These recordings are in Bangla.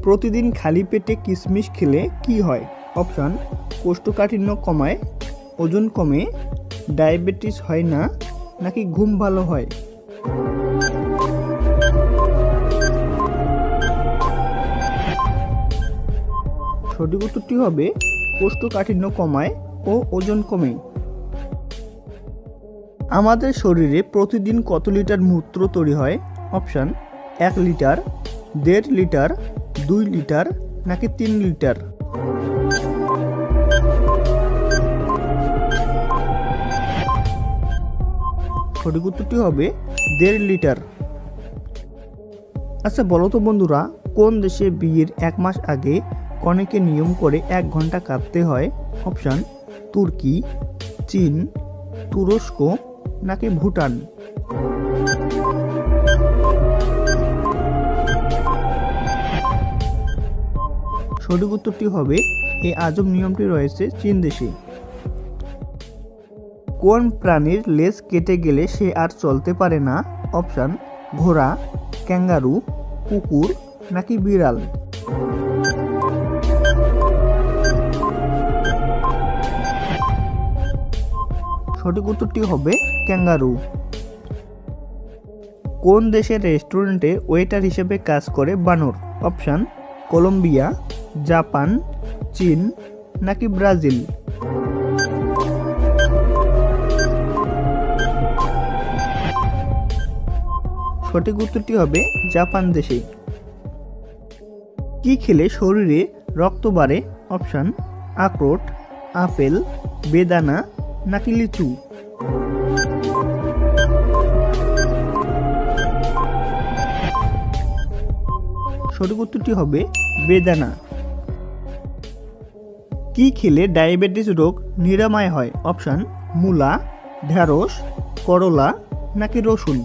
প্রতিদিন খালি পেটে কিশমিশ খেলে কি হয়? অপশন: কোষ্ঠকাঠিন্য কমায়, ওজন কমে, ডায়াবেটিস হয় না, নাকি ঘুম ভালো হয়? সঠিক উত্তরটি হবে কোষ্ঠকাঠিন্য কমায় ও ওজন কমে। আমাদের শরীরে প্রতিদিন কত লিটার মূত্র তৈরি হয়? অপশন: 1 লিটার, 1.5 লিটার, 2 লিটার, নাকি 3 লিটার? সঠিক উত্তরটি হবে 1.5 লিটার। আচ্ছা বলো তো বন্ধুরা, কোন দেশে বিয়ের 1 মাস আগে কনেকে নিয়ম করে 1 ঘন্টা কাঁদতে হয়? অপশন: তুর্কি, চীন, তুরস্ক, নাকি ভুটান? সঠিক উত্তরটি হবে এই আজব নিয়মটি রয়েছে চীন দেশে। কোন প্রাণীর লেজ কেটে গেলে সে আর চলতে পারে না? অপশন: ঘোড়া, ক্যাঙ্গারু, কুকুর, নাকি বিড়াল? সঠিক উত্তরটি হবে ক্যাঙ্গারু। কোন দেশের রেস্টুরেন্টে ওয়েটার হিসেবে কাজ করে বানর? অপশন: কলম্বিয়া, জাপান, চীন, নাকি ব্রাজিল? সঠিক উত্তরটি হবে জাপান দেশে। কি খেলে শরীরে রক্ত বাড়ে? অপশন: আখরোট, আপেল, বেদানা, নাকি লিচু? সঠিক উত্তরটি হবে বেদানা। কি খেলে ডায়াবেটিস রোগ নিরাময় হয়? অপশন: মূলা, ঢেঁড়স, করলা, নাকি রসুন?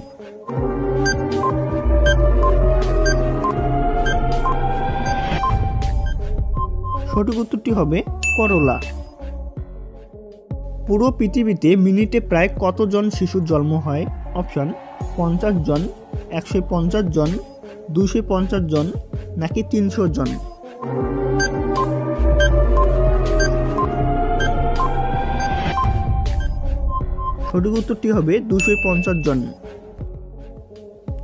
সঠিক উত্তরটি হবে করলা। পুরো পৃথিবীতে মিনিটে প্রায় কতজন শিশুর জন্ম হয়? অপশন: 50 জন, 150 জন, 250 জন, নাকি 300 জন? সঠিক উত্তরটি হবে 250 জন।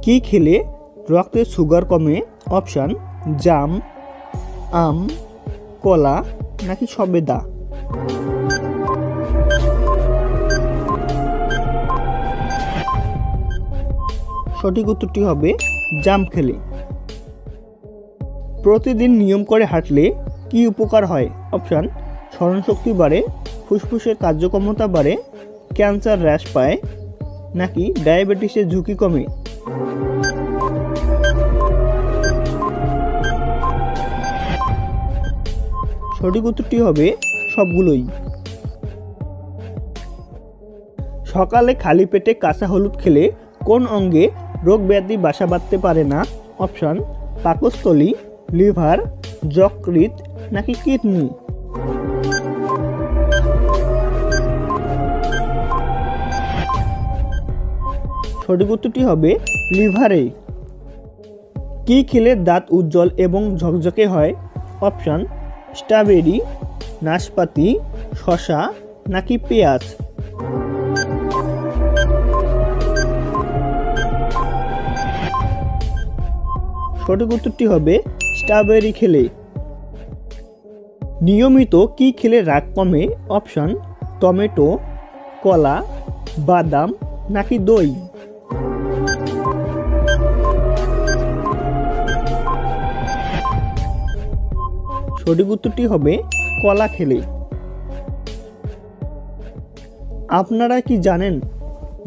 কি খেলে রক্তের সুগার কমে? অপশন: জাম, আম, কলা, নাকি সবেদা? সঠিক উত্তরটি হবে জাম খেলে। প্রতিদিন নিয়ম করে হাঁটলে কি উপকার হয়? অপশন: স্মরণশক্তি বাড়ে, ফুসফুসের কার্যক্ষমতা বাড়ে, ক্যান্সার হ্রাস পায়, নাকি ডায়াবেটিসের ঝুঁকি কমে? সঠিক উত্তরটি হবে সবগুলোই। সকালে খালি পেটে কাঁচা হলুদ খেলে কোন অঙ্গে রোগ ব্যাধি বাসা বাঁধতে পারে না? অপশন: পাকস্থলী, লিভার, যকৃৎ, নাকি কিডনি? সঠিক উত্তরটি হবে লিভারে। কি খেলে দাঁত উজ্জ্বল এবং ঝকঝকে হয়? অপশন: স্ট্রবেরি, নাশপাতি, শসা, নাকি পেঁয়াজ? সঠিক উত্তরটি হবে স্ট্রবেরি খেলে। নিয়মিত কি খেলে রাগ কমে? অপশন: টমেটো, কলা, বাদাম, নাকি দই? সঠিক উত্তরটি হবে কলা খেলে। আপনারা কি জানেন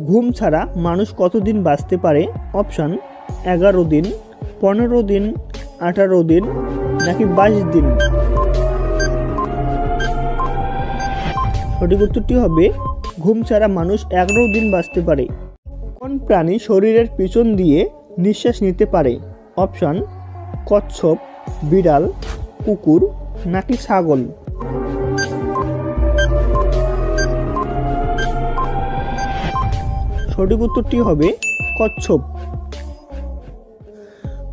ঘুম ছাড়া মানুষ কতদিন বাঁচতে পারে? অপশন: 11 দিন, 15 দিন, 18 দিন, নাকি 22 দিন? সঠিক উত্তরটি হবে ঘুম ছাড়া মানুষ 11 দিন বাঁচতে পারে। কোন প্রাণী শরীরের পিছন দিয়ে নিঃশ্বাস নিতে পারে? অপশন: কচ্ছপ, বিড়াল, কুকুর, নাকি ছাগল? সঠিক উত্তরটি হবে কচ্ছপ।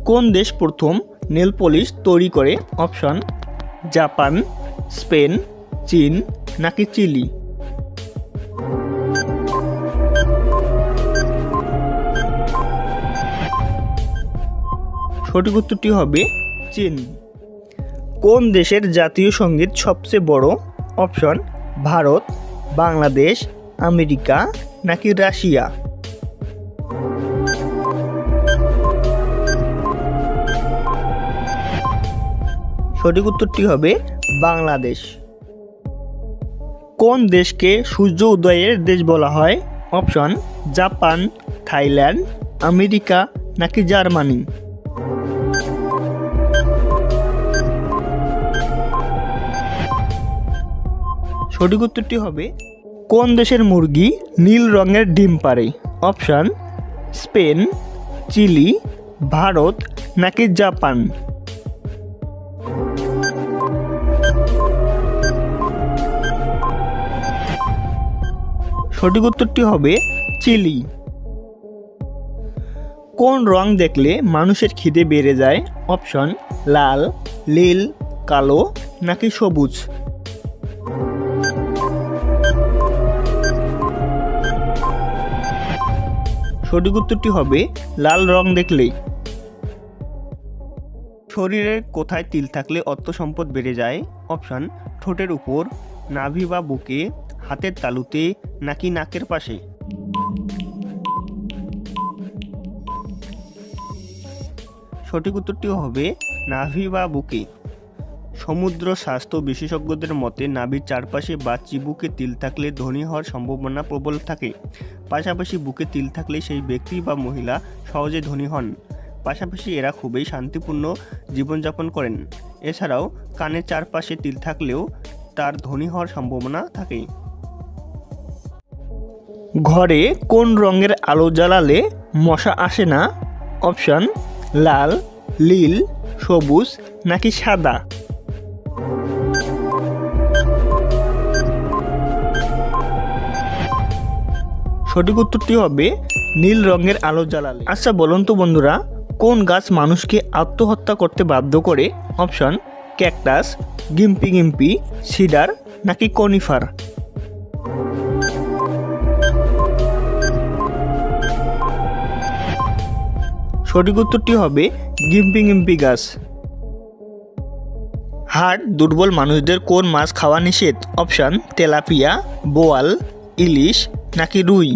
কোন দেশ প্রথম নেল পলিশ তৈরি করে? অপশন জাপান, স্পেন, চীন নাকি চিলি? সঠিক উত্তরটি হবে চীন। কোন দেশের জাতীয় সঙ্গীত সবচেয়ে বড়? অপশন ভারত, বাংলাদেশ, আমেরিকা নাকি রাশিয়া? সঠিক উত্তরটি হবে বাংলাদেশ। কোন দেশকে সূর্য উদয়ের দেশ বলা হয়? অপশন জাপান, থাইল্যান্ড, আমেরিকা নাকি জার্মানি? সঠিক উত্তরটি হবে কোন দেশের মুরগি নীল রঙের ডিম পাড়ে? অপশন স্পেন, চিলি, ভারত নাকি জাপান? সঠিক উত্তরটি হবে চিলি। কোন রং দেখলে মানুষের খিদে বেড়ে যায়? অপশন লাল, নীল, কালো নাকি সবুজ? সঠিক উত্তরটি হবে লাল রং দেখলেই। শরীরের কোথায় তিল থাকলে অর্থ সম্পদ বেড়ে যায়? অপশন ঠোঁটের উপর, নাভি বা বুকে, হাতের তালুতে নাকি নাকের পাশে? সঠিক উত্তরটি হবে নাভি বা বুকে। সমুদ্র স্বাস্থ্য বিশেষজ্ঞদের মতে নাভির চারপাশে বা চিবুকে তিল থাকলে ধনী হওয়ার সম্ভাবনা প্রবল থাকে। পাশাপাশি বুকে তিল থাকলে সেই ব্যক্তি বা মহিলা সহজে ধনী হন। পাশাপাশি এরা খুবই শান্তিপূর্ণ জীবনযাপন করেন। এছাড়াও কানের চারপাশে তিল থাকলেও তার ধনী হওয়ার সম্ভাবনা থাকে। ঘরে কোন রঙের আলো জ্বালালে মশা আসে না? অপশন লাল, নীল, সবুজ নাকি সাদা? সঠিক উত্তরটি হবে নীল রঙের আলো জ্বালালে। আচ্ছা বলুন তো বন্ধুরা, কোন গাছ মানুষকে আত্মহত্যা করতে বাধ্য করে? অপশন ক্যাকটাস, গিম্পি গিম্পি, সিডার নাকি কনিফার? সঠিক উত্তরটি হবে গিম্পি গিম্পি গাছ। হার্ট দুর্বল মানুষদের কোন মাছ খাওয়া নিষেধ? অপশন তেলাপিয়া, বোয়াল, ইলিশ নাকি রুই?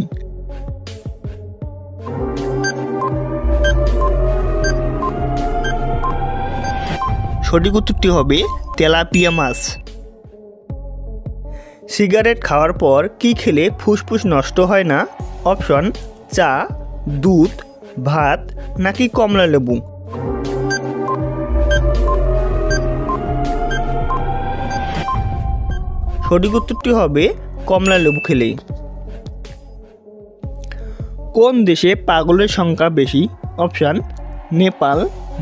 সঠিক উত্তরটি হবে তেলাপিয়া মাছ। সিগারেট খাওয়ার পর কি খেলে ফুসফুস নষ্ট হয় না? অপশন চা, দুধ, ভাত নাকি কমলা লেবু? সঠিক উত্তরটি হবে কমলা লেবু খেলেই। কোন দেশে পাগলের সংখ্যা বেশি? অপশন নেপাল,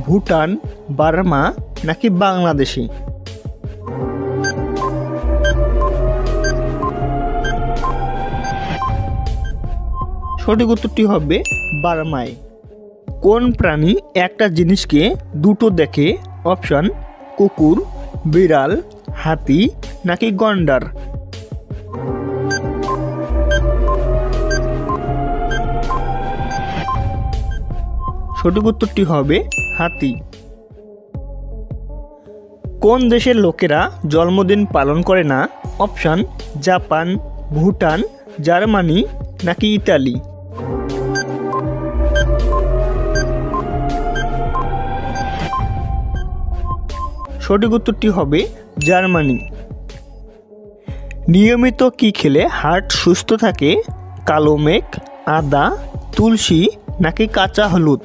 ভুটান, বার্মা নাকি বাংলাদেশে? সঠিক উত্তরটি হবে বার্মায়। কোন প্রাণী একটা জিনিসকে দুটো দেখে? অপশন কুকুর, বিড়াল, হাতি নাকি গন্ডার? সঠিক উত্তরটি হবে হাতি। কোন দেশের লোকেরা জন্মদিন পালন করে না? অপশন জাপান, ভুটান, জার্মানি নাকি ইতালি? সঠিক উত্তরটি হবে জার্মানি। নিয়মিত কি খেলে হার্ট সুস্থ থাকে? কালো মেঘ, আদা, তুলসী নাকি কাঁচা হলুদ?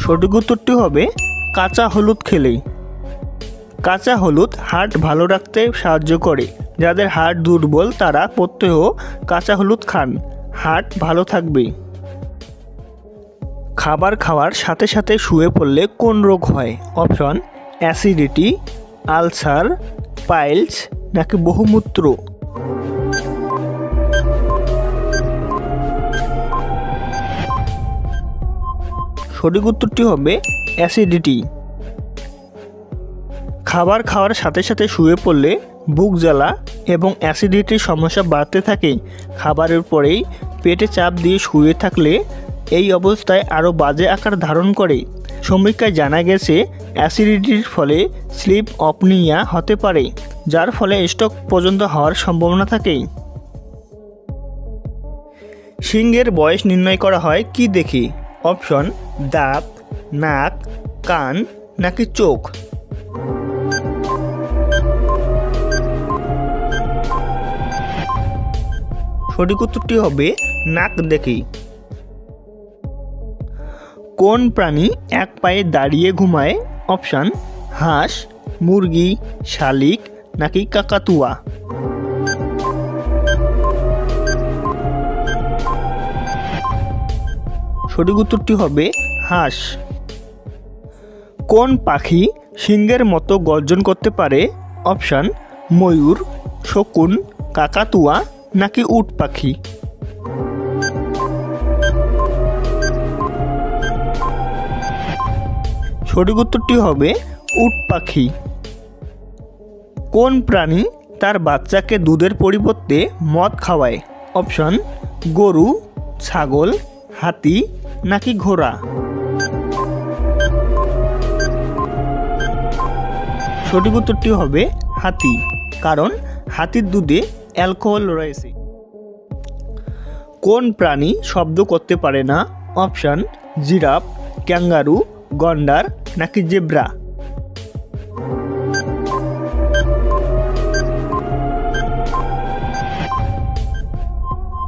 সঠিক উত্তরটি হবে কাঁচা হলুদ খেলেই। কাঁচা হলুদ হার্ট ভালো রাখতে সাহায্য করে। যাদের হার্ট দুর্বল তারা প্রত্যহ কাঁচা হলুদ খান, হার্ট ভালো থাকবে। খাবার খাওয়ার সাথে সাথে শুয়ে পড়লে কোন রোগ হয়? অপশন অ্যাসিডিটি, আলসার, পাইলস নাকি বহুমূত্র? সঠিক উত্তরটি হবে অ্যাসিডিটি। খাবার খাওয়ার সাথে সাথে শুয়ে পড়লে বুক জ্বালা এবং অ্যাসিডিটির সমস্যা বাড়তে থাকে। খাবারের পরেই পেটে চাপ দিয়ে শুয়ে থাকলে এই অবস্থায় আরও বাজে আকার ধারণ করে। সমীক্ষায় জানা গেছে অ্যাসিডিটির ফলে স্লিপ অপনিয়া হতে পারে, যার ফলে স্ট্রোক পর্যন্ত হওয়ার সম্ভাবনা থাকে। সিংহের বয়স নির্ণয় করা হয় কি দেখে? অপশন দাঁত, নাক, কান নাকি চোখ। সঠিক উত্তরটি হবে নাক দেখে। কোন প্রাণী এক পায়ে দাঁড়িয়ে ঘুমায়? অপশন হাঁস, মুরগি, শালিক নাকি কাকাতুয়া। সঠিক উত্তরটি হবে হাঁস। কোন পাখি সিংহের মতো গর্জন করতে পারে? অপশন ময়ূর, শকুন, কাকাতুয়া নাকি উট পাখি। সঠিক উত্তরটি হবে উট পাখি। কোন প্রাণী তার বাচ্চাকে দুধের পরিবর্তে মদ খাওয়ায়? অপশন গরু, ছাগল, হাতি নাকি ঘোড়া। সঠিক উত্তরটি হবে হাতি, কারণ হাতির দুধে অ্যালকোহল রয়েছে। কোন প্রাণী শব্দ করতে পারে না? অপশন জিরাফ, ক্যাঙ্গারু, গন্ডার নাকি জেব্রা।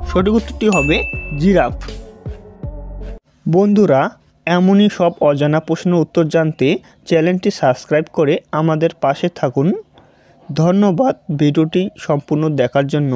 সঠিক উত্তরটি হবে জিরাফ। বন্ধুরা, এমনই সব অজানা প্রশ্নের উত্তর জানতে চ্যানেলটি সাবস্ক্রাইব করে আমাদের পাশে থাকুন। ধন্যবাদ ভিডিওটি সম্পূর্ণ দেখার জন্য।